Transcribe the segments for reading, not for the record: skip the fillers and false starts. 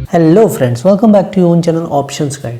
Hello friends, welcome back to your own channel options guide.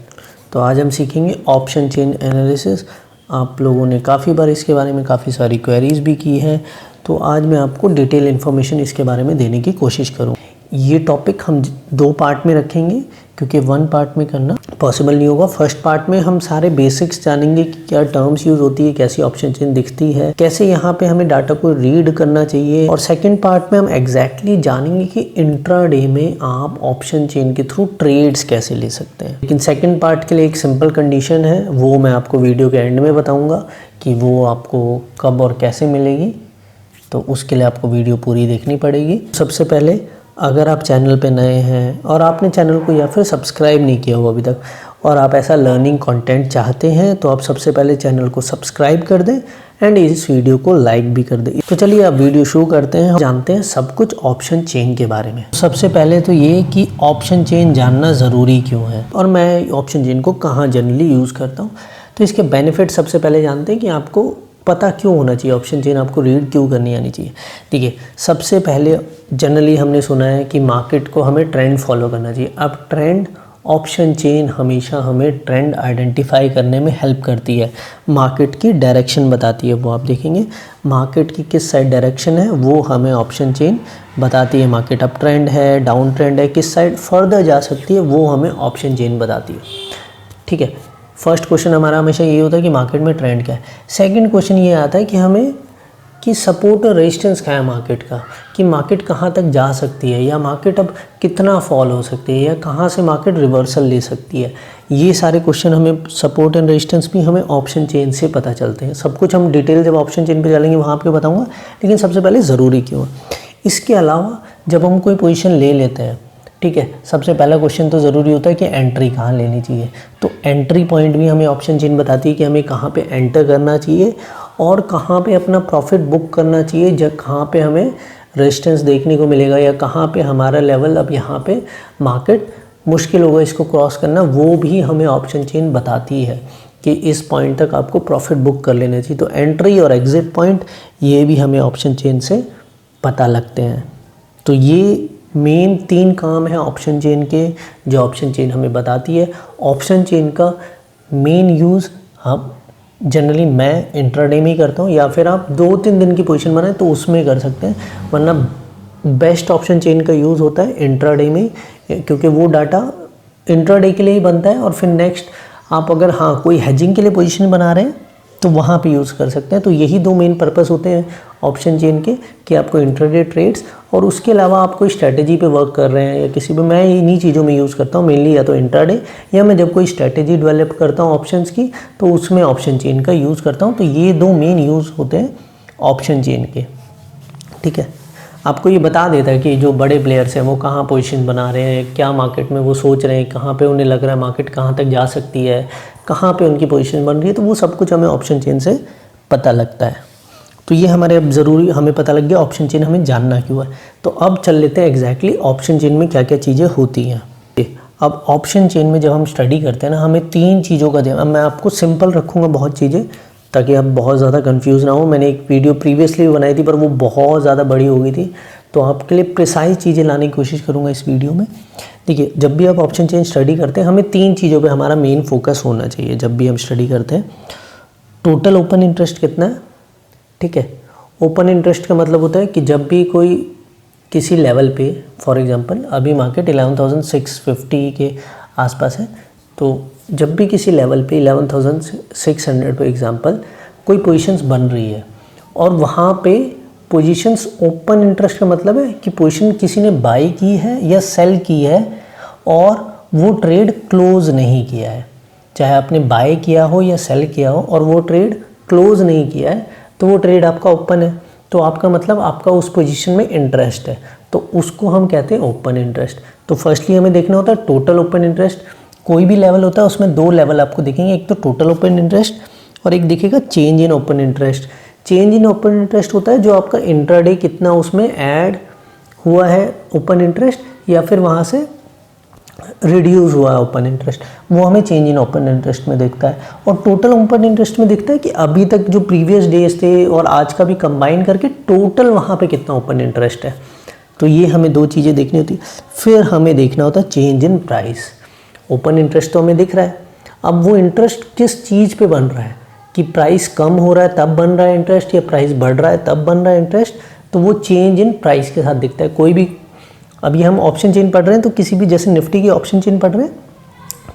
तो आज हम सीखेंगे ऑप्शन चेन एनालिसिस। आप लोगों ने काफ़ी बार इसके बारे में काफ़ी सारी क्वेरीज भी की है, तो आज मैं आपको डिटेल इन्फॉर्मेशन इसके बारे में देने की कोशिश करूँ। ये टॉपिक हम दो पार्ट में रखेंगे क्योंकि वन पार्ट में करना पॉसिबल नहीं होगा। फर्स्ट पार्ट में हम सारे बेसिक्स जानेंगे कि क्या टर्म्स यूज़ होती है, कैसी ऑप्शन चेन दिखती है, कैसे यहाँ पे हमें डाटा को रीड करना चाहिए। और सेकंड पार्ट में हम एग्जैक्टली जानेंगे कि इंट्राडे में आप ऑप्शन चेन के थ्रू ट्रेड्स कैसे ले सकते हैं। लेकिन सेकंड पार्ट के लिए एक सिंपल कंडीशन है, वो मैं आपको वीडियो के एंड में बताऊँगा कि वो आपको कब और कैसे मिलेगी। तो उसके लिए आपको वीडियो पूरी देखनी पड़ेगी। सबसे पहले अगर आप चैनल पे नए हैं और आपने चैनल को या फिर सब्सक्राइब नहीं किया हो अभी तक और आप ऐसा लर्निंग कंटेंट चाहते हैं तो आप सबसे पहले चैनल को सब्सक्राइब कर दें एंड इस वीडियो को लाइक भी कर दें। तो चलिए अब वीडियो शुरू करते हैं। जानते हैं सब कुछ ऑप्शन चेन के बारे में। सबसे पहले तो ये कि ऑप्शन चेन जानना ज़रूरी क्यों है और मैं ऑप्शन चेन को कहाँ जनरली यूज़ करता हूँ। तो इसके बेनिफिट सबसे पहले जानते हैं कि आपको पता क्यों होना चाहिए, ऑप्शन चेन आपको रीड क्यों करनी आनी चाहिए। देखिए, सबसे पहले जनरली हमने सुना है कि मार्केट को हमें ट्रेंड फॉलो करना चाहिए। अब ट्रेंड, ऑप्शन चेन हमेशा हमें ट्रेंड आइडेंटिफाई करने में हेल्प करती है, मार्केट की डायरेक्शन बताती है। वो आप देखेंगे मार्केट की किस साइड डायरेक्शन है वो हमें ऑप्शन चेन बताती है। मार्केट अप ट्रेंड है, डाउन ट्रेंड है, किस साइड फर्दर जा सकती है वो हमें ऑप्शन चेन बताती है। ठीक है, फर्स्ट क्वेश्चन हमारा हमेशा ये होता है कि मार्केट में ट्रेंड क्या है। सेकंड क्वेश्चन ये आता है कि हमें कि सपोर्ट और रेजिस्टेंस क्या है मार्केट का, कि मार्केट कहाँ तक जा सकती है या मार्केट अब कितना फॉल हो सकती है या कहाँ से मार्केट रिवर्सल ले सकती है। ये सारे क्वेश्चन हमें सपोर्ट एंड रेजिस्टेंस भी हमें ऑप्शन चेन से पता चलते हैं। सब कुछ हम डिटेल जब ऑप्शन चेन पे चलेंगे वहाँ पे बताऊँगा, लेकिन सबसे पहले ज़रूरी क्यों है। इसके अलावा जब हम कोई पोजीशन ले लेते हैं, ठीक है, सबसे पहला क्वेश्चन तो ज़रूरी होता है कि एंट्री कहाँ लेनी चाहिए। तो एंट्री पॉइंट भी हमें ऑप्शन चेन बताती है कि हमें कहाँ पे एंटर करना चाहिए और कहाँ पे अपना प्रॉफिट बुक करना चाहिए, जब कहाँ पे हमें रेजिस्टेंस देखने को मिलेगा या कहाँ पे हमारा लेवल अब यहाँ पे मार्केट मुश्किल होगा इसको क्रॉस करना, वो भी हमें ऑप्शन चेन बताती है कि इस पॉइंट तक आपको प्रॉफिट बुक कर लेना चाहिए। तो एंट्री और एग्जिट पॉइंट ये भी हमें ऑप्शन चेन से पता लगते हैं। तो ये मेन 3 काम है ऑप्शन चेन के जो ऑप्शन चेन हमें बताती है। ऑप्शन चेन का मेन यूज़ हम जनरली मैं इंट्राडे में ही करता हूँ या फिर आप 2-3 दिन की पोजीशन बनाए तो उसमें कर सकते हैं, वरना बेस्ट ऑप्शन चेन का यूज़ होता है इंट्राडे में, क्योंकि वो डाटा इंट्राडे के लिए ही बनता है। और फिर नेक्स्ट आप अगर कोई हेजिंग के लिए पोजीशन बना रहे हैं तो वहाँ पे यूज़ कर सकते हैं। तो यही 2 मेन पर्पस होते हैं ऑप्शन चेन के, कि आपको इंट्राडे ट्रेड्स और उसके अलावा आप कोई स्ट्रैटेजी पे वर्क कर रहे हैं या किसी पे, मैं इन्हीं चीज़ों में यूज़ करता हूँ मेनली, या तो इंट्राडे या मैं जब कोई स्ट्रैटेजी डेवलप करता हूँ ऑप्शंस की तो उसमें ऑप्शन चेन का यूज़ करता हूँ। तो ये 2 मेन यूज़ होते हैं ऑप्शन चेन के। ठीक है, आपको ये बता देता है कि जो बड़े प्लेयर्स हैं वो कहाँ पोजीशन बना रहे हैं, क्या मार्केट में वो सोच रहे हैं, कहाँ पे उन्हें लग रहा है मार्केट कहाँ तक जा सकती है, कहाँ पे उनकी पोजीशन बन रही है। तो वो सब कुछ हमें ऑप्शन चेन से पता लगता है। तो ये हमारे अब ज़रूरी हमें पता लग गया ऑप्शन चेन हमें जानना क्यों है। तो अब चल लेते हैं एग्जैक्टली ऑप्शन चेन में क्या क्या चीज़ें होती हैं। अब ऑप्शन चेन में जब हम स्टडी करते हैं ना, हमें 3 चीज़ों का ध्यान, मैं आपको सिंपल रखूँगा बहुत चीज़ें ताकि आप बहुत ज़्यादा कंफ्यूज ना हो। मैंने एक वीडियो प्रीवियसली भी बनाई थी पर वो बहुत ज़्यादा बड़ी हो गई थी, तो आपके लिए प्रिसाइज चीज़ें लाने की कोशिश करूँगा इस वीडियो में। देखिए, जब भी आप ऑप्शन चेन स्टडी करते हैं हमें 3 चीज़ों पे हमारा मेन फोकस होना चाहिए जब भी हम स्टडी करते हैं। टोटल ओपन इंटरेस्ट कितना है, ठीक है। ओपन इंटरेस्ट का मतलब होता है कि जब भी कोई किसी लेवल पे, फॉर एग्जांपल अभी मार्केट 11,650 के आसपास है, तो जब भी किसी लेवल पे 11,600 पे एग्जांपल कोई पोजीशंस बन रही है और वहाँ पे पोजीशंस ओपन इंटरेस्ट का मतलब है कि पोजीशन किसी ने बाई की है या सेल की है और वो ट्रेड क्लोज नहीं किया है, चाहे आपने बाय किया हो या सेल किया हो और वो ट्रेड क्लोज नहीं किया है, तो वो ट्रेड आपका ओपन है। तो आपका मतलब आपका उस पोजीशन में इंटरेस्ट है, तो उसको हम कहते हैं ओपन इंटरेस्ट। तो फर्स्टली हमें देखना होता है टोटल ओपन इंटरेस्ट। कोई भी लेवल होता है उसमें 2 लेवल आपको दिखेंगे, एक तो टोटल ओपन इंटरेस्ट और एक दिखेगा change in open interest. Change in open interest होता है जो आपका इंट्राडे कितना उसमें ऐड हुआ है ओपन इंटरेस्ट या फिर वहाँ से रिड्यूस हुआ है ओपन इंटरेस्ट, वो हमें चेंज इन ओपन इंटरेस्ट में दिखता है। और टोटल ओपन इंटरेस्ट में दिखता है कि अभी तक जो प्रीवियस डेज थे और आज का भी कंबाइन करके टोटल वहाँ पे कितना ओपन इंटरेस्ट है। तो ये हमें दो चीज़ें देखनी होती है। फिर हमें देखना होता है change in price. Open interest तो हमें दिख रहा है, अब वो इंटरेस्ट किस चीज़ पे बन रहा है, कि प्राइस कम हो रहा है तब बन रहा है इंटरेस्ट या प्राइस बढ़ रहा है तब बन रहा है इंटरेस्ट, तो वो चेंज इन प्राइस के साथ दिखता है। कोई भी, अभी हम ऑप्शन चेन पढ़ रहे हैं तो किसी भी, जैसे निफ्टी की ऑप्शन चेन पढ़ रहे हैं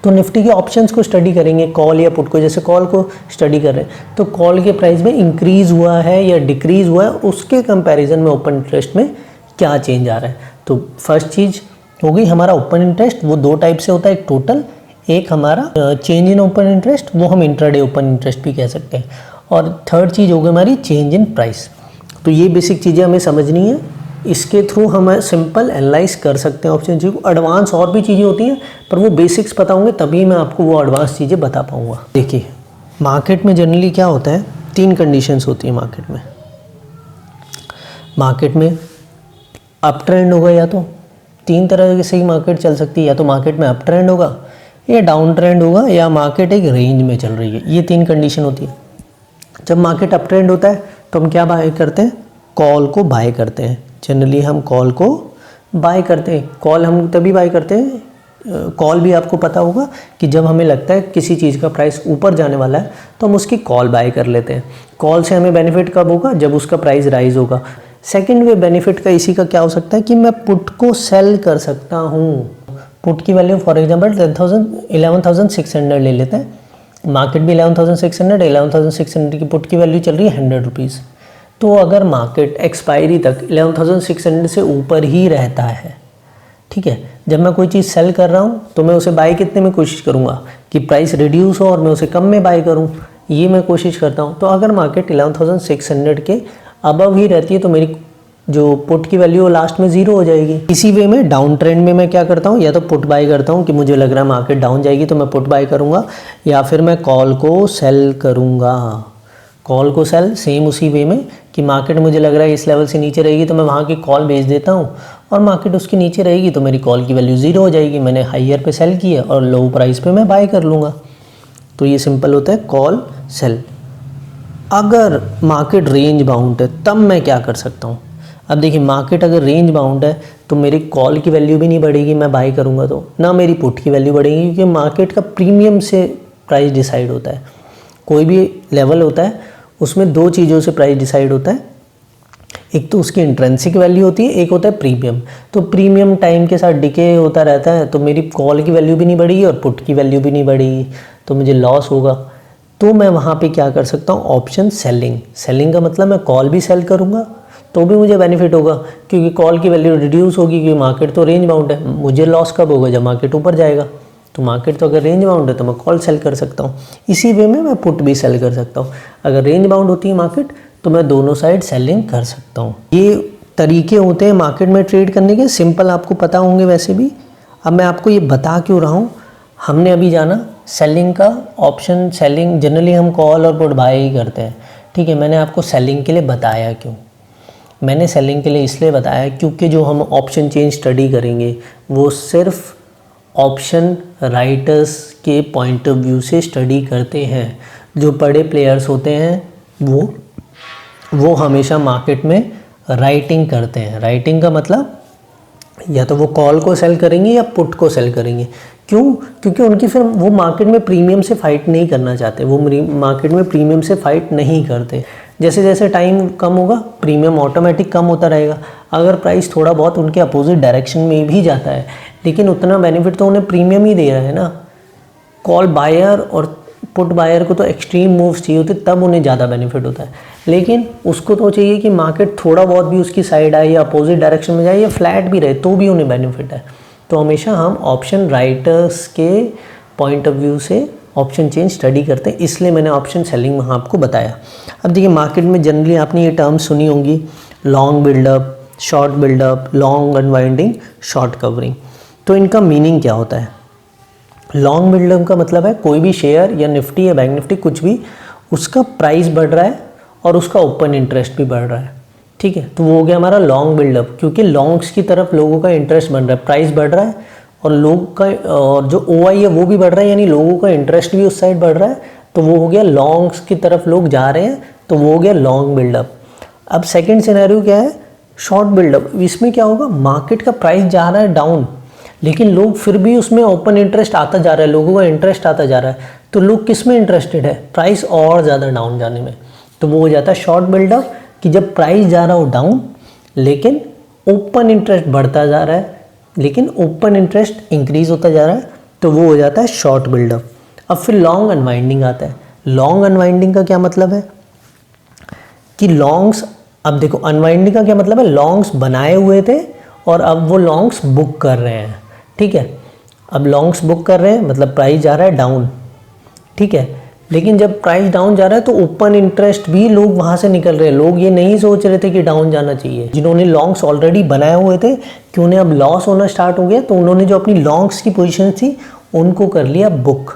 तो निफ्टी के ऑप्शंस को स्टडी करेंगे, कॉल या पुट को। जैसे कॉल को स्टडी कर रहे हैं तो कॉल के प्राइस में इंक्रीज़ हुआ है या डिक्रीज़ हुआ है, उसके कंपैरिजन में ओपन इंटरेस्ट में क्या चेंज आ रहा है। तो फर्स्ट चीज़ हो गई हमारा ओपन इंटरेस्ट, वो दो टाइप से होता है, एक टोटल, एक हमारा चेंज इन ओपन इंटरेस्ट, वो हम इंट्राडे ओपन इंटरेस्ट भी कह सकते हैं। और थर्ड चीज़ हो गई हमारी चेंज इन प्राइस। तो ये बेसिक चीज़ें हमें समझनी है, इसके थ्रू हम सिंपल एनालाइज कर सकते हैं ऑप्शन को। एडवांस और भी चीज़ें होती हैं पर वो बेसिक्स पता होंगे तभी मैं आपको वो एडवांस चीज़ें बता पाऊँगा। देखिए मार्केट में जनरली क्या होता है, तीन कंडीशंस होती है मार्केट में। मार्केट में अप ट्रेंड होगा, या तो तीन तरह से ही मार्केट चल सकती है, या तो मार्केट में अप ट्रेंड होगा या डाउन ट्रेंड होगा या मार्केट एक रेंज में चल रही है। ये तीन कंडीशन होती है। जब मार्केट अप ट्रेंड होता है तो हम क्या बाय करते हैं, कॉल को बाय करते हैं। जनरली हम कॉल को बाय करते हैं। कॉल हम तभी बाय करते हैं, कॉल भी आपको पता होगा कि जब हमें लगता है किसी चीज़ का प्राइस ऊपर जाने वाला है तो हम उसकी कॉल बाय कर लेते हैं। कॉल से हमें बेनिफिट कब होगा, जब उसका प्राइस राइज होगा। सेकंड वे बेनिफिट का इसी का क्या हो सकता है कि मैं पुट को सेल कर सकता हूँ। पुट की वैल्यू फॉर एग्जांपल 11,600 ले लेते हैं। मार्केट भी 11,600 की पुट की वैल्यू चल रही है 100 रुपीज़। तो अगर मार्केट एक्सपायरी तक 11,600 से ऊपर ही रहता है, ठीक है, जब मैं कोई चीज़ सेल कर रहा हूँ तो मैं उसे बाय कितने में कोशिश करूँगा कि प्राइस रिड्यूस हो और मैं उसे कम में बाय करूँ, ये मैं कोशिश करता हूँ। तो अगर मार्केट 11,600 के अबव ही रहती है तो मेरी जो पुट की वैल्यू लास्ट में ज़ीरो हो जाएगी। इसी वे में डाउन ट्रेंड में मैं क्या करता हूँ, या तो पुट बाय करता हूँ कि मुझे लग रहा है मार्केट डाउन जाएगी तो मैं पुट बाय करूँगा, या फिर मैं कॉल को सेल करूँगा। कॉल को सेल सेम उसी वे में कि मार्केट मुझे लग रहा है इस लेवल से नीचे रहेगी तो मैं वहाँ की कॉल बेच देता हूँ, और मार्केट उसके नीचे रहेगी तो मेरी कॉल की वैल्यू ज़ीरो हो जाएगी। मैंने हाइयर पे सेल किया और लो प्राइस पे मैं बाय कर लूँगा। तो ये सिंपल होता है कॉल सेल। अगर मार्केट रेंज बाउंड है तब मैं क्या कर सकता हूँ। अब देखिए मार्केट अगर रेंज बाउंड है तो मेरी कॉल की वैल्यू भी नहीं बढ़ेगी, मैं बाय करूँगा तो ना मेरी पुट की वैल्यू बढ़ेगी, क्योंकि मार्केट का प्रीमियम से प्राइस डिसाइड होता है। कोई भी लेवल होता है उसमें दो चीज़ों से प्राइस डिसाइड होता है, एक तो उसकी इंट्रिंसिक वैल्यू होती है, एक होता है प्रीमियम। तो प्रीमियम टाइम के साथ डिके होता रहता है तो मेरी कॉल की वैल्यू भी नहीं बढ़ेगी और पुट की वैल्यू भी नहीं बढ़ेगी, तो मुझे लॉस होगा। तो मैं वहाँ पे क्या कर सकता हूँ, ऑप्शन सेलिंग। सेलिंग का मतलब मैं कॉल भी सेल करूँगा तो भी मुझे बेनिफिट होगा, क्योंकि कॉल की वैल्यू रिड्यूस होगी, क्योंकि मार्केट तो रेंज बाउंड है। मुझे लॉस कब होगा, जब मार्केट ऊपर जाएगा। तो मार्केट तो अगर रेंज बाउंड है तो मैं कॉल सेल कर सकता हूँ। इसी वे में मैं पुट भी सेल कर सकता हूँ। अगर रेंज बाउंड होती है मार्केट तो मैं दोनों साइड सेलिंग कर सकता हूँ। ये तरीके होते हैं मार्केट में ट्रेड करने के, सिंपल आपको पता होंगे वैसे भी। अब मैं आपको ये बता क्यों रहा हूँ, हमने अभी जाना सेलिंग का ऑप्शन। सेलिंग जनरली हम कॉल और पुट बाय ही करते हैं, ठीक है। मैंने आपको सेलिंग के लिए बताया क्यों, मैंने सेलिंग के लिए इसलिए बताया क्योंकि जो हम ऑप्शन चेन स्टडी करेंगे वो सिर्फ ऑप्शन राइटर्स के पॉइंट ऑफ व्यू से स्टडी करते हैं। जो बड़े प्लेयर्स होते हैं वो हमेशा मार्केट में राइटिंग करते हैं। राइटिंग का मतलब या तो वो कॉल को सेल करेंगे या पुट को सेल करेंगे। क्यों? क्योंकि उनकी फिर वो मार्केट में प्रीमियम से फाइट नहीं करना चाहते, वो मार्केट में प्रीमियम से फाइट नहीं करते। जैसे जैसे टाइम कम होगा प्रीमियम ऑटोमेटिक कम होता रहेगा। अगर प्राइस थोड़ा बहुत उनके अपोजिट डायरेक्शन में भी जाता है लेकिन उतना बेनिफिट तो उन्हें प्रीमियम ही दे रहा है ना। कॉल बायर और पुट बायर को तो एक्सट्रीम मूव्स चाहिए होते तब उन्हें ज़्यादा बेनिफिट होता है, लेकिन उसको तो चाहिए कि मार्केट थोड़ा बहुत भी उसकी साइड आए या अपोजिट डायरेक्शन में जाए या फ्लैट भी रहे तो भी उन्हें बेनिफिट है। तो हमेशा हम ऑप्शन राइटर्स के पॉइंट ऑफ व्यू से ऑप्शन चेन स्टडी करते हैं, इसलिए मैंने ऑप्शन सेलिंग वहाँ आपको बताया। अब देखिए मार्केट में जनरली आपने ये टर्म सुनी होंगी, long buildup, short buildup, long unwinding, short covering. तो इनका मीनिंग क्या होता है? लॉन्ग बिल्डअप का मतलब है कोई भी शेयर या निफ्टी या बैंक निफ्टी कुछ भी, उसका प्राइस बढ़ रहा है और उसका ओपन इंटरेस्ट भी बढ़ रहा है, ठीक है। तो वो हो गया हमारा लॉन्ग बिल्डअप, क्योंकि लॉन्ग्स की तरफ लोगों का इंटरेस्ट बढ़ रहा है, प्राइस बढ़ रहा है और लोग का और जो OI है वो भी बढ़ रहा है, यानी लोगों का इंटरेस्ट भी उस साइड बढ़ रहा है, तो वो हो गया लॉन्ग्स की तरफ लोग जा रहे हैं, तो वो हो गया लॉन्ग बिल्डअप। अब सेकेंड सिनेरियो क्या है शॉर्ट बिल्डअप, इसमें क्या होगा, मार्केट का प्राइस जा रहा है डाउन, लेकिन लोग फिर भी उसमें ओपन इंटरेस्ट आता जा रहा है, लोगों का इंटरेस्ट आता जा रहा है, तो लोग किस में इंटरेस्टेड है, प्राइस और ज़्यादा डाउन जाने में, तो वो हो जाता है शॉर्ट बिल्डअप, कि जब प्राइस जा रहा हो डाउन लेकिन ओपन इंटरेस्ट बढ़ता जा रहा है, लेकिन ओपन इंटरेस्ट इंक्रीज होता जा रहा है, तो वो हो जाता है शॉर्ट बिल्डअप। अब फिर लॉन्ग अनवाइंडिंग आता है। लॉन्ग अनवाइंडिंग का क्या मतलब है कि लॉन्ग्स, अब देखो अनवाइंडिंग का क्या मतलब है, लॉन्ग्स बनाए हुए थे और अब वो लॉन्ग्स बुक कर रहे हैं, ठीक है। अब लॉन्ग्स बुक कर रहे हैं मतलब प्राइस जा रहा है डाउन, ठीक है, लेकिन जब प्राइस डाउन जा रहा है तो ओपन इंटरेस्ट भी लोग वहाँ से निकल रहे हैं। लोग ये नहीं सोच रहे थे कि डाउन जाना चाहिए, जिन्होंने लॉन्ग्स ऑलरेडी बनाए हुए थे कि उन्हें अब लॉस होना स्टार्ट हो गया, तो उन्होंने जो अपनी लॉन्ग्स की पोजीशन थी उनको कर लिया बुक।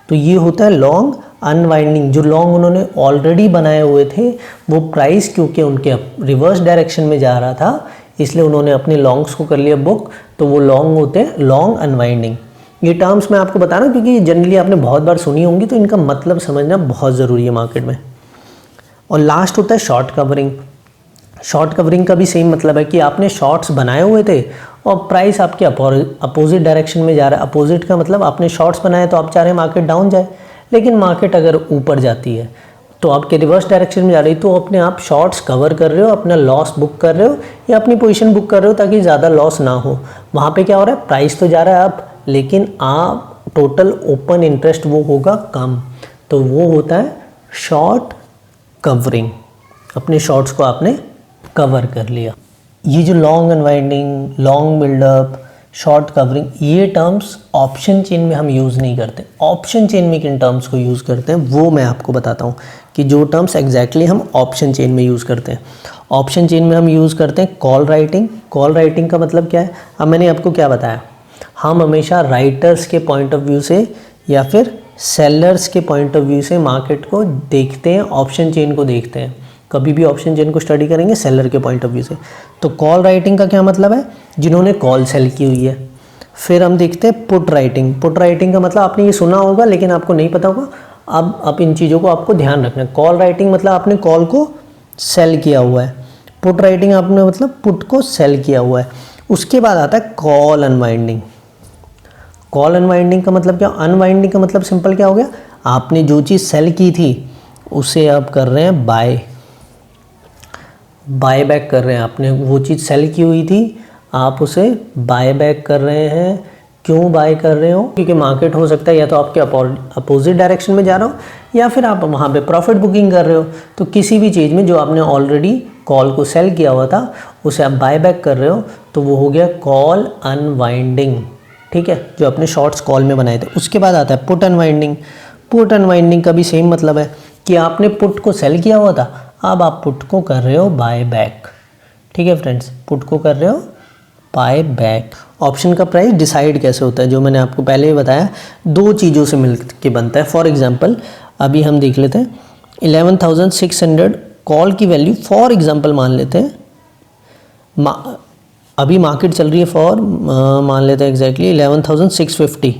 तो ये होता है लॉन्ग अनवाइंडिंग। जो लॉन्ग उन्होंने ऑलरेडी बनाए हुए थे वो प्राइस क्योंकि उनके रिवर्स डायरेक्शन में जा रहा था, इसलिए उन्होंने अपने लॉन्ग्स को कर लिया बुक, तो वो लॉन्ग होते हैं लॉन्ग अनवाइंडिंग। ये टर्म्स मैं आपको बता रहा हूँ क्योंकि जनरली आपने बहुत बार सुनी होंगी, तो इनका मतलब समझना बहुत ज़रूरी है मार्केट में। और लास्ट होता है शॉर्ट कवरिंग। शॉर्ट कवरिंग का भी सेम मतलब है कि आपने शॉर्ट्स बनाए हुए थे और प्राइस आपके अपोजिट डायरेक्शन में जा रहा है। अपोजिट का मतलब आपने शॉर्ट्स बनाए तो आप चाह रहे हैं मार्केट डाउन जाए, लेकिन मार्केट अगर ऊपर जाती है तो आपके रिवर्स डायरेक्शन में जा रही, तो अपने आप शॉर्ट्स कवर कर रहे हो, अपना लॉस बुक कर रहे हो या अपनी पोजीशन बुक कर रहे हो ताकि ज़्यादा लॉस ना हो। वहाँ पे क्या हो रहा है, प्राइस तो जा रहा है अप, लेकिन आप टोटल ओपन इंटरेस्ट वो होगा कम, तो वो होता है शॉर्ट कवरिंग। अपने शॉर्ट्स को आपने कवर कर लिया। ये जो long unwinding, long buildup, short covering, ये टर्म्स ऑप्शन चेन में हम यूज़ नहीं करते। ऑप्शन चेन में किन टर्म्स को यूज़ करते हैं वो मैं आपको बताता हूँ कि जो टर्म्स एग्जैक्टली हम ऑप्शन चेन में यूज़ करते हैं। ऑप्शन चेन में हम यूज़ करते हैं कॉल राइटिंग। कॉल राइटिंग का मतलब क्या है, अब मैंने आपको क्या बताया, हम हमेशा राइटर्स के पॉइंट ऑफ व्यू से या फिर सेलर्स के पॉइंट ऑफ व्यू से मार्केट को देखते हैं, ऑप्शन चेन को देखते हैं। कभी भी ऑप्शन चेन को स्टडी करेंगे सेलर के पॉइंट ऑफ व्यू से। तो कॉल राइटिंग का क्या मतलब है, जिन्होंने कॉल सेल की हुई है। फिर हम देखते हैं पुट राइटिंग। पुट राइटिंग का मतलब आपने ये सुना होगा लेकिन आपको नहीं पता होगा, अब इन चीज़ों को आपको ध्यान रखना है। कॉल राइटिंग मतलब आपने कॉल को सेल किया हुआ है, पुट राइटिंग आपने मतलब पुट को सेल किया हुआ है। उसके बाद आता है कॉल अनवाइंडिंग। कॉल अनवाइंडिंग का मतलब क्या, अनवाइंडिंग का मतलब सिंपल क्या हो गया, आपने जो चीज़ सेल की थी उसे आप कर रहे हैं बाय बैक कर रहे हैं। आपने वो चीज़ सेल की हुई थी, आप उसे बाय बैक कर रहे हैं। क्यों बाय कर रहे हो, क्योंकि मार्केट हो सकता है या तो आपके अपोजिट डायरेक्शन में जा रहा हो या फिर आप वहाँ पे प्रॉफिट बुकिंग कर रहे हो। तो किसी भी चीज़ में जो आपने ऑलरेडी कॉल को सेल किया हुआ था उसे आप बाय बैक कर रहे हो, तो वो हो गया कॉल अनवाइंडिंग, ठीक है, जो अपने शॉर्ट्स कॉल में बनाए थे। उसके बाद आता है पुट अनवाइंडिंग। पुट अनवाइंडिंग का भी सेम मतलब है कि आपने पुट को सेल किया हुआ था, अब आप पुट को कर रहे हो बाय बैक, ठीक है फ्रेंड्स, पुट को कर रहे हो बाय बैक। ऑप्शन का प्राइस डिसाइड कैसे होता है, जो मैंने आपको पहले ही बताया, दो चीज़ों से मिल के बनता है। फॉर एग्जांपल अभी हम देख लेते हैं 11,600 कॉल की वैल्यू, फॉर एग्जांपल मान लेते हैं अभी मार्केट चल रही है मान लेते हैं एग्जैक्टली 11,650,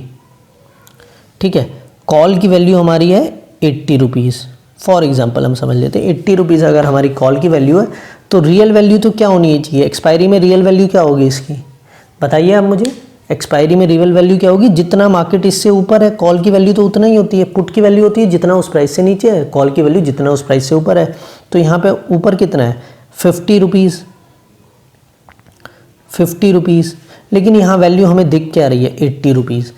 ठीक है। कॉल की वैल्यू हमारी है 80 रुपीज़, फॉर एग्जांपल हम समझ लेते हैं 80 रुपीज़ अगर हमारी कॉल की वैल्यू है, तो रियल वैल्यू तो क्या होनी चाहिए, एक्सपायरी में रियल वैल्यू क्या होगी इसकी, बताइए आप मुझे। एक्सपायरी में रियल वैल्यू क्या होगी, जितना मार्केट इससे ऊपर है कॉल की वैल्यू तो उतना ही होती है। पुट की वैल्यू होती है जितना उस प्राइस से नीचे है, कॉल की वैल्यू जितना उस प्राइस से ऊपर है। तो यहाँ पे ऊपर कितना है 50 रुपीज़, लेकिन यहाँ वैल्यू हमें दिख क्या रही है 80 रुपीज़।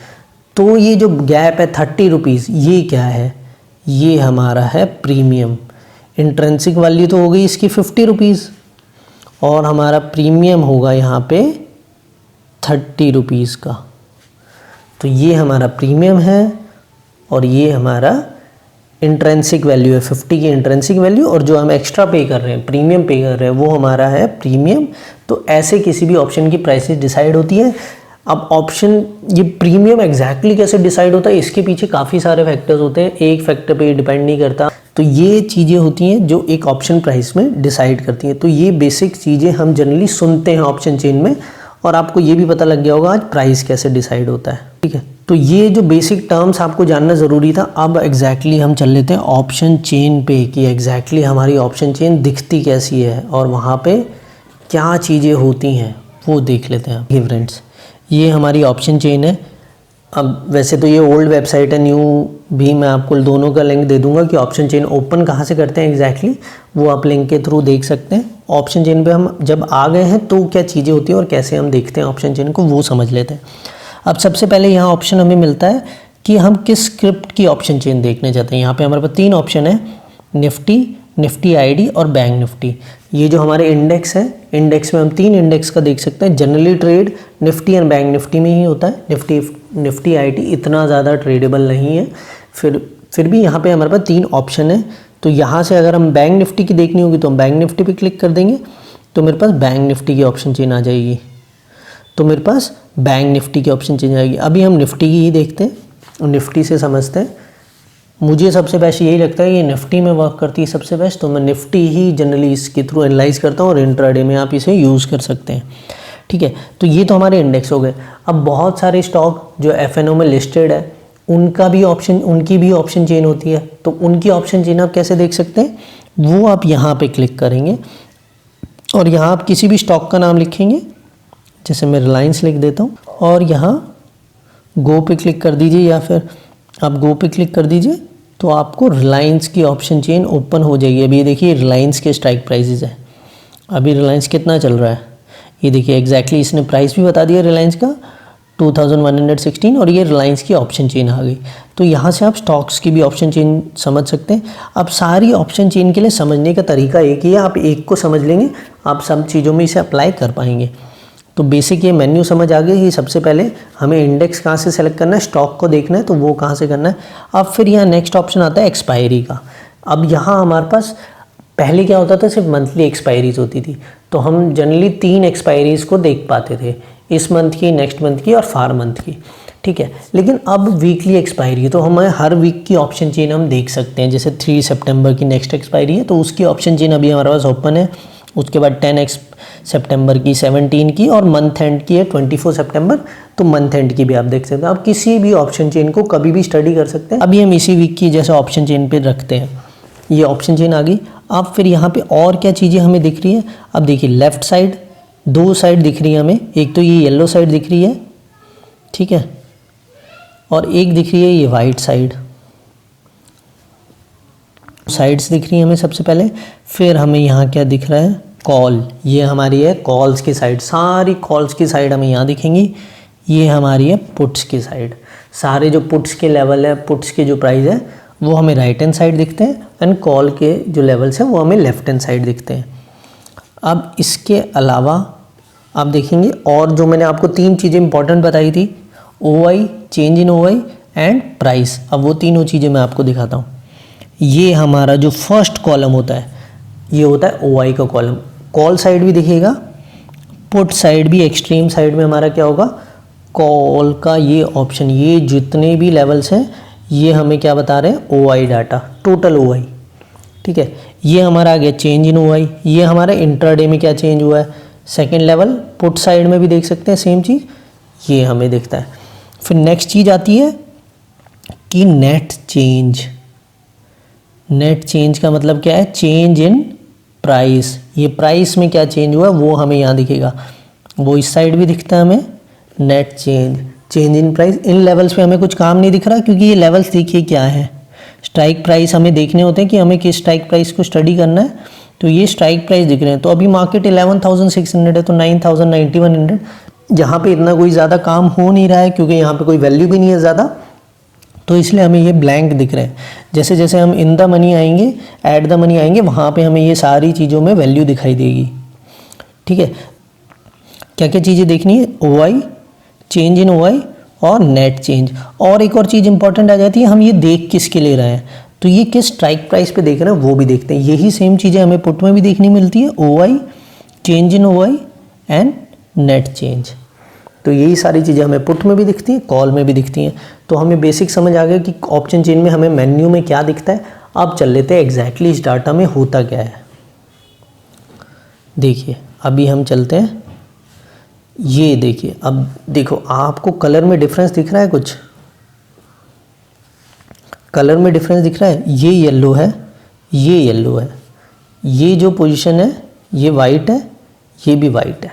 तो ये जो गैप है 30 रुपीज़, ये क्या है, ये हमारा है प्रीमियम। इंट्रेंसिक वैल्यू तो हो गई इसकी 50 रुपीज़ और हमारा प्रीमियम होगा यहाँ पे 30 रुपीज़ का। तो ये हमारा प्रीमियम है और ये हमारा इंट्रेंसिक वैल्यू है, 50 की इंट्रेंसिक वैल्यू, और जो हम एक्स्ट्रा पे कर रहे हैं, प्रीमियम पे कर रहे हैं, वो हमारा है प्रीमियम। तो ऐसे किसी भी ऑप्शन की प्राइसेस डिसाइड होती है। अब ऑप्शन ये प्रीमियम एग्जैक्टली कैसे डिसाइड होता है, इसके पीछे काफ़ी सारे फैक्टर्स होते हैं, एक फैक्टर पे डिपेंड नहीं करता। तो ये चीज़ें होती हैं जो एक ऑप्शन प्राइस में डिसाइड करती हैं। तो ये बेसिक चीज़ें हम जनरली सुनते हैं ऑप्शन चेन में, और आपको ये भी पता लग गया होगा आज प्राइस कैसे डिसाइड होता है, ठीक है। तो ये जो बेसिक टर्म्स आपको जानना ज़रूरी था। अब एग्जैक्टली हम चल लेते हैं ऑप्शन चेन पे कि एग्जैक्टली हमारी ऑप्शन चेन दिखती कैसी है और वहाँ पे क्या चीज़ें होती हैं वो देख लेते हैं। ये फ्रेंड्स, ये हमारी ऑप्शन चेन है। अब वैसे तो ये ओल्ड वेबसाइट है, न्यू भी मैं आपको दोनों का लिंक दे दूंगा कि ऑप्शन चेन ओपन कहाँ से करते हैं एग्जैक्टली, वो आप लिंक के थ्रू देख सकते हैं। ऑप्शन चेन पे हम जब आ गए हैं तो क्या चीज़ें होती हैं और कैसे हम देखते हैं ऑप्शन चेन को, वो समझ लेते हैं। अब सबसे पहले यहाँ ऑप्शन हमें मिलता है कि हम किस स्क्रिप्ट की ऑप्शन चेन देखने चाहते हैं। यहाँ पे हमारे पास 3 ऑप्शन है, निफ्टी, निफ्टी आईडी और बैंक निफ्टी। ये जो हमारे इंडेक्स है, इंडेक्स में हम 3 इंडेक्स का देख सकते हैं। Generally trade Nifty and bank Nifty में ही होता है। निफ्टी आईडी इतना ज़्यादा ट्रेडेबल नहीं है, फिर भी यहाँ पे हमारे पास 3 ऑप्शन है। तो यहाँ से अगर हम बैंक निफ्टी की देखनी होगी तो हम बैंक निफ्टी पे क्लिक कर देंगे, तो मेरे पास बैंक निफ्टी की ऑप्शन चेन आ जाएगी। तो मेरे पास बैंक निफ्टी की ऑप्शन चेन आएगी। अभी हम निफ्टी की ही देखते हैं और निफ्टी से समझते हैं। मुझे सबसे बेस्ट यही लगता है, ये निफ्टी में वर्क करती है सबसे बेस्ट, तो मैं निफ्टी ही जनरली इसके थ्रू एनालाइज करता हूँ और इंट्राडे में आप इसे यूज़ कर सकते हैं। ठीक है, तो ये तो हमारे इंडेक्स हो गए। अब बहुत सारे स्टॉक जो एफएनओ में लिस्टेड है उनकी भी ऑप्शन चेन होती है। तो उनकी ऑप्शन चेन आप कैसे देख सकते हैं, वो आप यहाँ पे क्लिक करेंगे और यहाँ आप किसी भी स्टॉक का नाम लिखेंगे, जैसे मैं रिलायंस लिख देता हूँ और यहाँ गो पे क्लिक कर दीजिए, या फिर आप गो पे क्लिक कर दीजिए तो आपको रिलायंस की ऑप्शन चेन ओपन हो जाएगी। अभी ये देखिए रिलायंस के स्ट्राइक प्राइसेस है। अभी रिलायंस कितना चल रहा है, ये देखिए एग्जैक्टली इसने प्राइस भी बता दिया रिलायंस का 2116, और ये रिलायंस की ऑप्शन चेन आ गई। तो यहाँ से आप स्टॉक्स की भी ऑप्शन चेन समझ सकते हैं। अब सारी ऑप्शन चेन के लिए समझने का तरीका एक ही है, आप एक को समझ लेंगे, आप सब चीज़ों में इसे अप्लाई कर पाएंगे। तो बेसिक ये मेन्यू समझ आ गई। सबसे पहले हमें इंडेक्स कहाँ से सेलेक्ट करना है, स्टॉक को देखना है तो वो कहाँ से करना है। अब फिर यहाँ नेक्स्ट ऑप्शन आता है एक्सपायरी का। अब यहाँ हमारे पास पहले क्या होता था, सिर्फ मंथली एक्सपायरीज होती थी, तो हम जनरली 3 एक्सपायरीज को देख पाते थे, इस मंथ की, नेक्स्ट मंथ की और फार मंथ की। ठीक है, लेकिन अब वीकली एक्सपायरी है तो हमें हर वीक की ऑप्शन चेन हम देख सकते हैं। जैसे 3 सितंबर की नेक्स्ट एक्सपायरी है तो उसकी ऑप्शन चेन अभी हमारे पास ओपन है। उसके बाद 10 सितंबर की, 17 की, और मंथ एंड की है 24 सितंबर, तो मंथ एंड की भी आप देख सकते हैं। आप किसी भी ऑप्शन चेन को कभी भी स्टडी कर सकते हैं। अभी हम इसी वीक की जैसे ऑप्शन चेन पे रखते हैं, ये ऑप्शन चेन आ गई। अब फिर यहाँ पे और क्या चीज़ें हमें दिख रही है, अब देखिए लेफ्ट साइड 2 साइड दिख रही है हमें, एक तो ये येलो साइड दिख रही है, ठीक है, और एक दिख रही है ये वाइट साइड। साइड्स दिख रही है हमें सबसे पहले। फिर हमें यहाँ क्या दिख रहा है, कॉल, ये हमारी है कॉल्स की साइड, सारी कॉल्स की साइड हमें यहाँ दिखेंगी। ये हमारी है पुट्स की साइड, सारे जो पुट्स के लेवल है, पुट्स के जो प्राइस है वो हमें राइट हैंड साइड दिखते हैं, एंड कॉल के जो लेवल्स हैं वो हमें लेफ्ट हैंड साइड दिखते हैं। अब इसके अलावा आप देखेंगे और जो मैंने आपको 3 चीज़ें इंपॉर्टेंट बताई थी, OI, change in OI and price, अब वो तीनों चीज़ें मैं आपको दिखाता हूँ। ये हमारा जो फर्स्ट कॉलम होता है ये होता है OI का कॉलम। कॉल साइड भी दिखेगा, पुट साइड भी, एक्सट्रीम साइड में हमारा क्या होगा, कॉल का ये ऑप्शन, ये जितने भी लेवल्स हैं ये हमें क्या बता रहे हैं, OI डाटा, टोटल OI। ठीक है, ये हमारा आ गया चेंज इन OI। ये हमारा इंट्राडे में क्या चेंज हुआ है, सेकेंड लेवल पुट साइड में भी देख सकते हैं सेम चीज़, ये हमें दिखता है। फिर नेक्स्ट चीज़ आती है कि नेट चेंज। नेट चेंज का मतलब क्या है, चेंज इन प्राइस। ये प्राइस में क्या चेंज हुआ वो हमें यहाँ दिखेगा, वो इस साइड भी दिखता है हमें, net change, change in price. In levels पे हमें कुछ काम नहीं दिख रहा क्योंकि ये लेवल्स देखिए क्या है, स्ट्राइक प्राइस हमें देखने होते हैं कि हमें किस स्ट्राइक प्राइस को स्टडी करना है, तो ये स्ट्राइक प्राइस दिख रहे हैं। तो अभी मार्केट 11,600 है तो 9,091, यहाँ पे इतना कोई ज़्यादा काम हो नहीं रहा है क्योंकि यहाँ पे कोई वैल्यू भी नहीं है ज़्यादा, तो इसलिए हमें ये ब्लैंक दिख रहे हैं। जैसे जैसे हम इन द मनी आएंगे, ऐड द मनी आएंगे, वहाँ पे हमें ये सारी चीज़ों में वैल्यू दिखाई देगी। ठीक है, क्या क्या चीज़ें देखनी है, OI, चेंज इन OI और नेट चेंज। और एक और चीज़ इंपॉर्टेंट आ जाती है, हम ये देख किसके ले रहे हैं, तो ये किस स्ट्राइक प्राइस पे देख रहे हैं वो भी देखते हैं। यही सेम चीज़ें हमें पुट में भी देखनी मिलती है, OI, change in OI and net change. तो यही सारी चीज़ें हमें पुट में भी दिखती हैं, कॉल में भी दिखती हैं। तो हमें बेसिक समझ आ गया कि ऑप्शन चेन में हमें मेन्यू में क्या दिखता है। अब चल लेते हैं एग्जैक्टली इस डाटा में होता क्या है। देखिए अभी हम चलते हैं, ये देखिए, अब देखो आपको कलर में डिफरेंस दिख रहा है, कुछ कलर में डिफरेंस दिख रहा है, ये येलो है, ये येलो है, ये जो पोजीशन है ये वाइट है, ये भी वाइट है।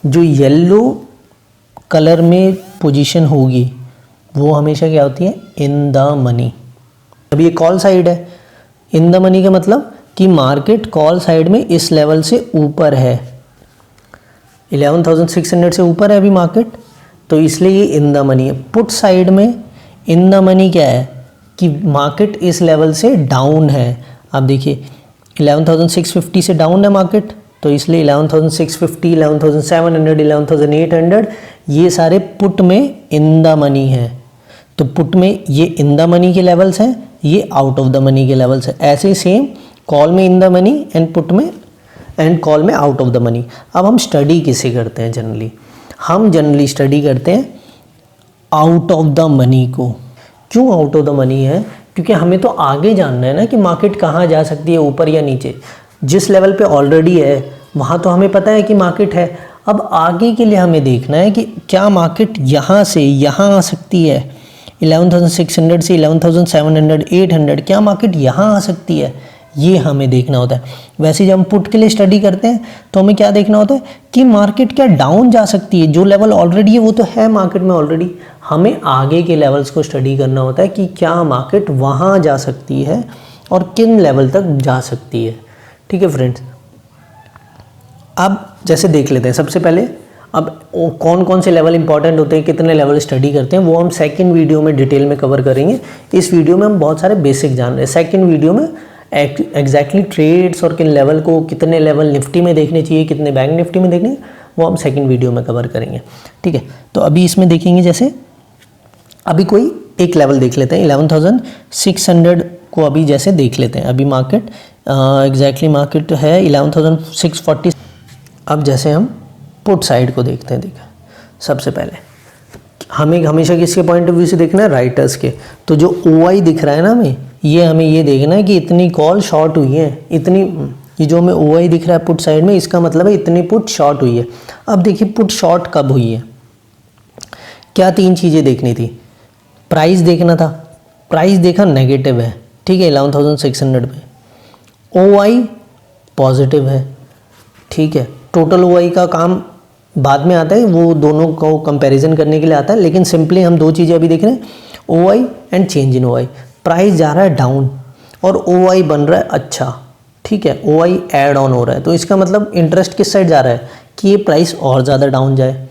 जो येलो कलर में पोजीशन होगी वो हमेशा क्या होती है, इन द मनी। अब ये कॉल साइड है, इन द मनी का मतलब कि मार्केट कॉल साइड में इस लेवल से ऊपर है, 11,600 से ऊपर है अभी मार्केट, तो इसलिए ये इन द मनी है। पुट साइड में इन द मनी क्या है कि मार्केट इस लेवल से डाउन है। आप देखिए 11,650 से डाउन है मार्केट, तो इसलिए 11,650, 11,700, 11,800 ये सारे पुट में इन द मनी है। तो पुट में ये इन द मनी के लेवल्स हैं, ये आउट ऑफ द मनी के लेवल्स है। ऐसे ही सेम कॉल में in the money and put में एंड कॉल में आउट ऑफ द मनी। अब हम स्टडी किसे करते हैं जनरली, हम जनरली स्टडी करते हैं आउट ऑफ द मनी को। क्यों आउट ऑफ द मनी है? क्योंकि हमें तो आगे जानना है ना कि मार्केट कहाँ जा सकती है, ऊपर या नीचे। जिस लेवल पे ऑलरेडी है वहाँ तो हमें पता है कि मार्केट है। अब आगे के लिए हमें देखना है कि क्या मार्केट यहाँ से यहाँ आ सकती है, 11,600 से 11,700, 800, क्या मार्केट यहाँ आ सकती है, ये हमें देखना होता है। वैसे जब हम पुट के लिए स्टडी करते हैं तो हमें क्या देखना होता है कि मार्केट क्या डाउन जा सकती है। जो लेवल ऑलरेडी है वो तो है मार्केट में ऑलरेडी, हमें आगे के लेवल्स को स्टडी करना होता है कि क्या मार्केट वहाँ जा सकती है और किन लेवल तक जा सकती है। ठीक है फ्रेंड्स, अब जैसे देख लेते हैं सबसे पहले, अब कौन कौन से लेवल इंपॉर्टेंट होते हैं, कितने लेवल स्टडी करते हैं, वो हम सेकंड वीडियो में डिटेल में कवर करेंगे। इस वीडियो में हम बहुत सारे बेसिक जान रहे हैं। सेकंड वीडियो में एग्जैक्टली ट्रेड्स और किन लेवल को, कितने लेवल निफ्टी में देखने चाहिए, कितने बैंक निफ्टी में देखने, वो हम सेकंड वीडियो में कवर करेंगे। ठीक है, तो अभी इसमें देखेंगे, जैसे अभी कोई एक लेवल देख लेते हैं, 11,600 को अभी जैसे देख लेते हैं। अभी मार्केट एग्जैक्टली मार्केट है 11,640। अब जैसे हम पुट साइड को देखते हैं। देखा, सबसे पहले हमें हमेशा किसके पॉइंट ऑफ व्यू से देखना है, राइटर्स के। तो जो OI दिख रहा है ना हमें ये देखना है कि इतनी कॉल शॉर्ट हुई है, इतनी, ये जो हमें OI दिख रहा है पुट साइड में, इसका मतलब है इतनी पुट शॉर्ट हुई है। अब देखिए पुट शॉर्ट कब हुई है, क्या तीन चीज़ें देखनी थी। प्राइस देखना था, प्राइस देखा नेगेटिव है, ठीक है 11,600 पे। OI पॉजिटिव है, ठीक है। टोटल OI का काम बाद में आता है, वो दोनों को कंपैरिजन करने के लिए आता है, लेकिन सिंपली हम दो चीज़ें अभी देख रहे हैं, OI and change in OI। Price जा रहा है डाउन और OI बन रहा है अच्छा, ठीक है, OI ऐड ऑन हो रहा है। तो इसका मतलब इंटरेस्ट किस साइड जा रहा है कि ये प्राइस और ज़्यादा डाउन जाए।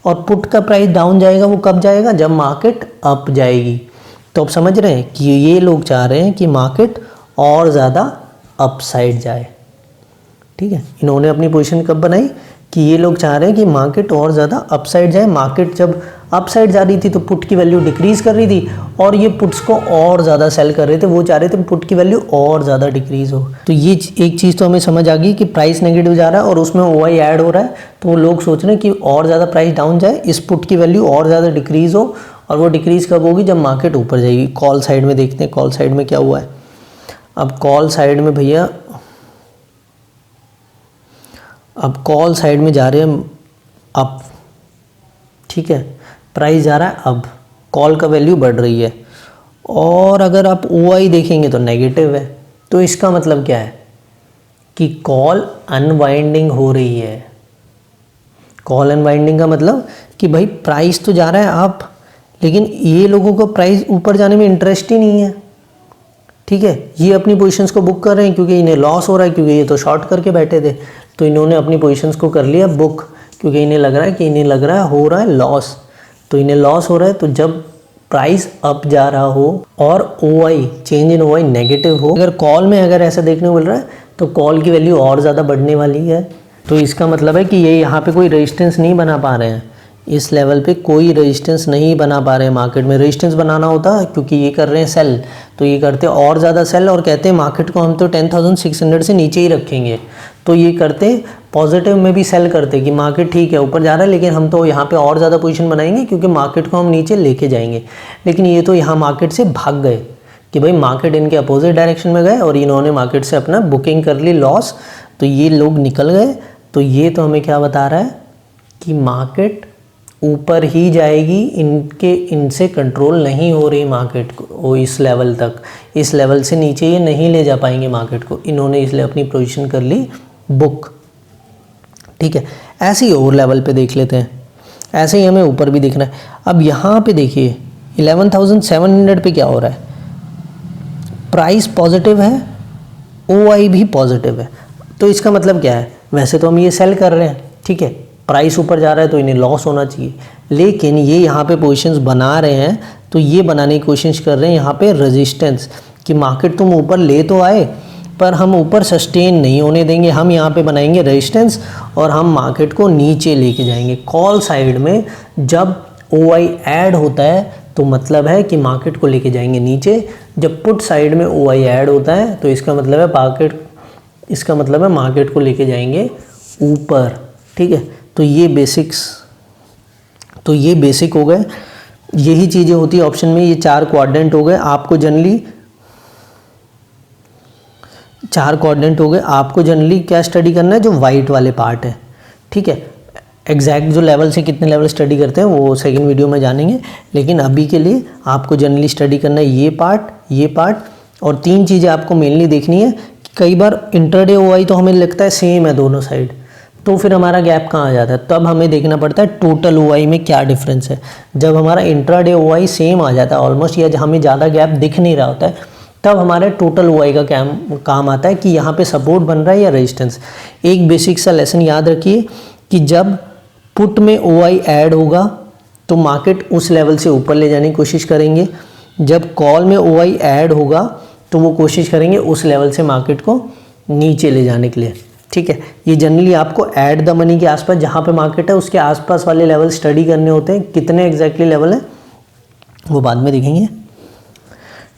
और पुट का प्राइस डाउन जाएगा, वो कब जाएगा, जब मार्केट अप जाएगी। तो आप समझ रहे हैं कि ये लोग चाह रहे हैं कि मार्केट और ज़्यादा अप साइड जाए, ठीक है। इन्होंने अपनी पोजीशन कब बनाई कि ये लोग चाह रहे हैं कि मार्केट और ज़्यादा अप साइड जाए। मार्केट जब अप साइड जा रही थी तो पुट की वैल्यू डिक्रीज कर रही थी और ये पुट्स को और ज़्यादा सेल कर रहे थे, वो चाह रहे थे पुट की वैल्यू और ज़्यादा डिक्रीज हो। तो ये एक चीज़ तो हमें समझ आ गई कि प्राइस नेगेटिव जा रहा है और उसमें OI ऐड हो रहा है, तो वो लोग सोच रहे हैं कि और ज़्यादा प्राइस डाउन जाए, इस पुट की वैल्यू और ज़्यादा डिक्रीज़ हो। और वो डिक्रीज़ कब होगी, जब मार्केट ऊपर जाएगी। कॉल साइड में देखते हैं, कॉल साइड में क्या हुआ है। अब कॉल साइड में भैया, अब कॉल साइड में जा रहे हैं अप, ठीक है, प्राइस जा रहा है अब, कॉल का वैल्यू बढ़ रही है। और अगर आप OI देखेंगे तो नेगेटिव है, तो इसका मतलब क्या है कि कॉल अनवाइंडिंग हो रही है। कॉल अनवाइंडिंग का मतलब कि भाई प्राइस तो जा रहा है अप, लेकिन ये लोगों को प्राइस ऊपर जाने में इंटरेस्ट ही नहीं है, ठीक है। ये अपनी पोजीशंस को बुक कर रहे हैं क्योंकि इन्हें लॉस हो रहा है, क्योंकि ये तो शॉर्ट करके बैठे थे, तो इन्होंने अपनी पोजीशंस को कर लिया बुक, क्योंकि इन्हें लग रहा है हो रहा है लॉस। तो इन्हें लॉस हो रहा है, तो जब प्राइस अप जा रहा हो और OI change in OI negative हो, अगर कॉल में अगर ऐसा देखने को मिल रहा है तो कॉल की वैल्यू और ज़्यादा बढ़ने वाली है। तो इसका मतलब है कि ये यहाँ पे कोई रेजिस्टेंस नहीं बना पा रहे हैं, इस लेवल पे कोई रेजिस्टेंस नहीं बना पा रहे हैं। मार्केट में रेजिस्टेंस बनाना होता है क्योंकि ये कर रहे हैं सेल, तो ये करते हैं और ज़्यादा सेल और कहते हैं मार्केट को हम तो 10,600 से नीचे ही रखेंगे। तो ये करते पॉजिटिव में भी सेल करते कि मार्केट ठीक है ऊपर जा रहा है, लेकिन हम तो यहाँ पे और ज़्यादा पोजीशन बनाएंगे क्योंकि मार्केट को हम नीचे लेके जाएंगे। लेकिन ये तो यहाँ मार्केट से भाग गए कि भाई मार्केट इनके अपोजिट डायरेक्शन में गए और इन्होंने मार्केट से अपना बुकिंग कर ली लॉस, तो ये लोग निकल गए। तो ये तो हमें क्या बता रहा है कि मार्केट ऊपर ही जाएगी, इनसे कंट्रोल नहीं हो रही मार्केट को इस लेवल तक, इस लेवल से नीचे ये नहीं ले जा पाएंगे मार्केट को। इन्होंने इसलिए अपनी पोजीशन कर ली बुक, ठीक है। ऐसे ही और लेवल पे देख लेते हैं, ऐसे ही हमें ऊपर भी देखना है। अब यहाँ पे देखिए 11,700 पे क्या हो रहा है, प्राइस पॉजिटिव है, OI भी पॉजिटिव है। तो इसका मतलब क्या है, वैसे तो हम ये सेल कर रहे हैं, ठीक है, प्राइस ऊपर जा रहा है तो इन्हें लॉस होना चाहिए, लेकिन ये यहाँ पे पोजीशंस बना रहे हैं, तो ये बनाने की कोशिश कर रहे हैं यहाँ पे रेजिस्टेंस, कि मार्केट तुम ऊपर ले तो आए पर हम ऊपर सस्टेन नहीं होने देंगे, हम यहाँ पे बनाएंगे रेजिस्टेंस और हम मार्केट को नीचे लेके जाएंगे। कॉल साइड में जब OI ऐड होता है तो मतलब है कि मार्केट को लेके जाएंगे नीचे, जब पुट साइड में OI ऐड होता है तो इसका मतलब है मार्केट को लेके जाएंगे ऊपर, ठीक है। तो ये बेसिक हो गए, यही चीज़ें होती है ऑप्शन में। ये 4 क्वाड्रेंट हो गए, आपको जनरली 4 क्वाड्रेंट हो गए। आपको जनरली क्या स्टडी करना है, जो वाइट वाले पार्ट है, ठीक है। एग्जैक्ट जो लेवल से कितने लेवल स्टडी करते हैं वो सेकंड वीडियो में जानेंगे, लेकिन अभी के लिए आपको जनरली स्टडी करना है ये पार्ट और 3 चीज़ें आपको मेनली देखनी है। कई बार इंटरडे OI तो हमें लगता है सेम है दोनों साइड, तो फिर हमारा गैप कहाँ आ जाता है, तब हमें देखना पड़ता है टोटल OI में क्या डिफरेंस है। जब हमारा इंट्राडे OI सेम आ जाता है ऑलमोस्ट, या हमें ज़्यादा गैप दिख नहीं रहा होता है, तब हमारे टोटल OI का काम आता है कि यहाँ पे सपोर्ट बन रहा है या रेजिस्टेंस। एक बेसिक सा लेसन याद रखिए कि जब पुट में OI ऐड होगा तो मार्केट उस लेवल से ऊपर ले जाने की कोशिश करेंगे, जब कॉल में OI ऐड होगा तो वो कोशिश करेंगे उस लेवल से मार्केट को नीचे ले जाने के लिए, ठीक है। ये जनरली आपको ऐड द मनी के आसपास जहाँ पे मार्केट है उसके आसपास वाले लेवल स्टडी करने होते हैं। कितने एग्जैक्टली लेवल है वो बाद में देखेंगे,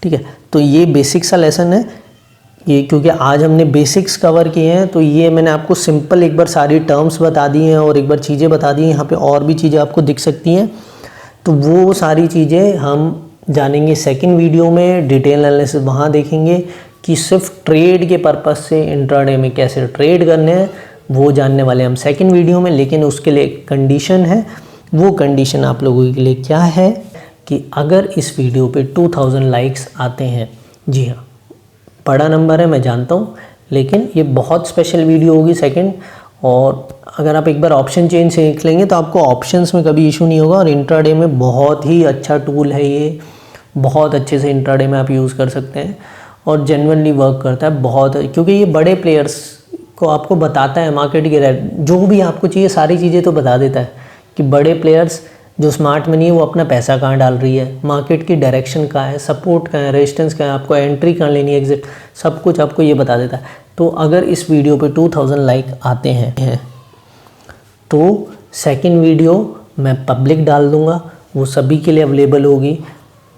ठीक है। तो ये बेसिक सा लेसन है ये, क्योंकि आज हमने बेसिक्स कवर किए हैं, तो ये मैंने आपको सिंपल एक बार सारी टर्म्स बता दी हैं और एक बार चीज़ें बता दी हैं। यहाँ पे और भी चीज़ें आपको दिख सकती हैं, तो वो सारी चीज़ें हम जानेंगे सेकंड वीडियो में। डिटेल एनालिसिस वहाँ देखेंगे कि सिर्फ ट्रेड के पर्पस से इंट्राडे में कैसे ट्रेड करने हैं, वो जानने वाले हम सेकंड वीडियो में। लेकिन उसके लिए एक कंडीशन है, वो कंडीशन आप लोगों के लिए क्या है कि अगर इस वीडियो पे 2000 लाइक्स आते हैं, जी हाँ बड़ा नंबर है मैं जानता हूँ, लेकिन ये बहुत स्पेशल वीडियो होगी सेकंड। और अगर आप एक बार ऑप्शन चेन सीख लेंगे तो आपको ऑप्शंस में कभी इशू नहीं होगा। और इंट्राडे में बहुत ही अच्छा टूल है ये, बहुत अच्छे से इंट्राडे में आप यूज़ कर सकते हैं और जेन्युइनली वर्क करता है बहुत, क्योंकि ये बड़े प्लेयर्स को आपको बताता है मार्केट के जो भी आपको चाहिए सारी चीज़ें तो बता देता है कि बड़े प्लेयर्स जो स्मार्ट मनी है वो अपना पैसा कहाँ डाल रही है, मार्केट की डायरेक्शन कहाँ है, सपोर्ट कहाँ है, रेजिस्टेंस कहाँ है, आपको एंट्री कहाँ लेनी है, एग्जिट, सब कुछ आपको ये बता देता है। तो अगर इस वीडियो पे 2000 लाइक आते हैं तो सेकंड वीडियो मैं पब्लिक डाल दूँगा, वो सभी के लिए अवेलेबल होगी।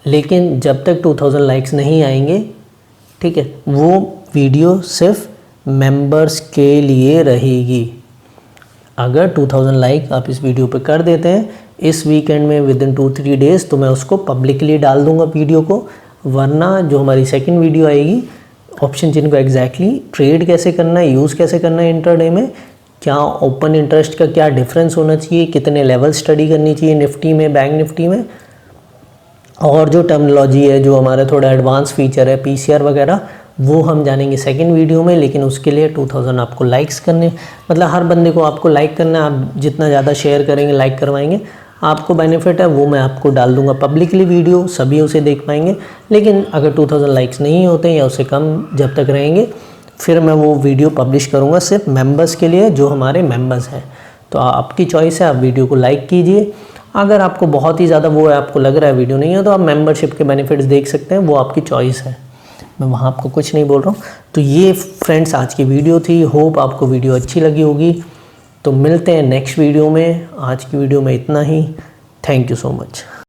लेकिन जब तक 2000 लाइक्स नहीं आएंगे, ठीक है, वो वीडियो सिर्फ मेंबर्स के लिए रहेगी। अगर 2000 लाइक आप इस वीडियो पे कर देते हैं इस वीकेंड में विद इन 2-3 डेज़, तो मैं उसको पब्लिकली डाल दूंगा वीडियो को। वरना जो हमारी सेकंड वीडियो आएगी ऑप्शन चेन को एग्जैक्टली ट्रेड कैसे करना है, यूज़ कैसे करना है इंट्राडे में, क्या ओपन इंटरेस्ट का क्या डिफरेंस होना चाहिए, कितने लेवल स्टडी करनी चाहिए निफ्टी में, बैंक निफ्टी में, और जो टर्मिनोलॉजी है, जो हमारा थोड़ा एडवांस फीचर है PCR वगैरह, वो हम जानेंगे सेकंड वीडियो में। लेकिन उसके लिए 2000 आपको लाइक्स करने, मतलब हर बंदे को आपको लाइक करना है। आप जितना ज़्यादा शेयर करेंगे, लाइक करवाएंगे, आपको बेनिफिट है, वो मैं आपको डाल दूंगा पब्लिकली वीडियो, सभी उसे देख पाएंगे। लेकिन अगर 2000 लाइक्स नहीं होते या उससे कम जब तक रहेंगे, फिर मैं वो वीडियो पब्लिश करूँगा सिर्फ मेम्बर्स के लिए, जो हमारे मेम्बर्स हैं। तो आपकी चॉइस है, आप वीडियो को लाइक कीजिए। अगर आपको बहुत ही ज़्यादा वो है, आपको लग रहा है वीडियो नहीं है, तो आप मेंबरशिप के बेनिफिट्स देख सकते हैं, वो आपकी चॉइस है, मैं वहाँ आपको कुछ नहीं बोल रहा हूँ। तो ये फ्रेंड्स आज की वीडियो थी, होप आपको वीडियो अच्छी लगी होगी। तो मिलते हैं नेक्स्ट वीडियो में, आज की वीडियो में इतना ही। Thank you so much.